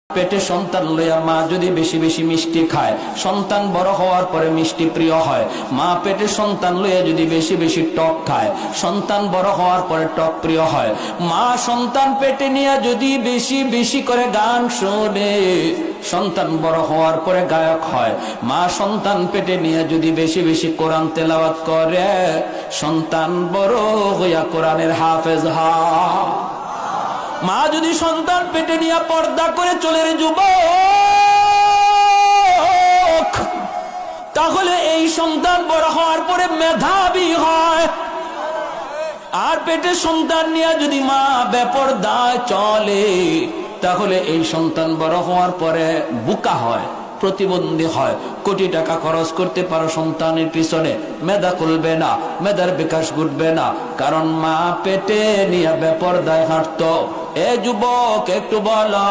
পেটে সন্তান লইয়া মা যদি বেশি বেশি মিষ্টি খায়, সন্তান বড় হওয়ার পরে মিষ্টি প্রিয় হয়। মা পেটে সন্তান লইয়া যদি বেশি বেশি টক খায়, সন্তান বড় হওয়ার পরে টক প্রিয় হয়। মা সন্তান পেটে নিয়ে যদি বেশি বেশি করে গান শোনে, সন্তান বড় হওয়ার পরে গায়ক হয়। মা সন্তান পেটে নিয়ে যদি বেশি বেশি কোরআন তেলাওয়াত করে, সন্তান বড় হইয়া কোরআনের হাফেজ হয়। মা যদি সন্তান পেটে নিয়ে পর্দা করে চলে রে যুবক, তাহলে এই সন্তান বড় হওয়ার পরে মেধাবী হয়। আর পেটে সন্তান নিয়ে যদি মা বেপরদায় চলে, তাহলে এই সন্তান বড় হওয়ার পরে বোকা হয়, প্রতিবন্ধী হয়। কোটি টাকা খরচ করতে পারো সন্তানের পিছনে, মেধা খুলবে না, মেধার বিকাশ ঘটবে না, কারণ মা পেটে নিয়ে বেপরদায় হাঁটতো। এ যুবক একটু বলো,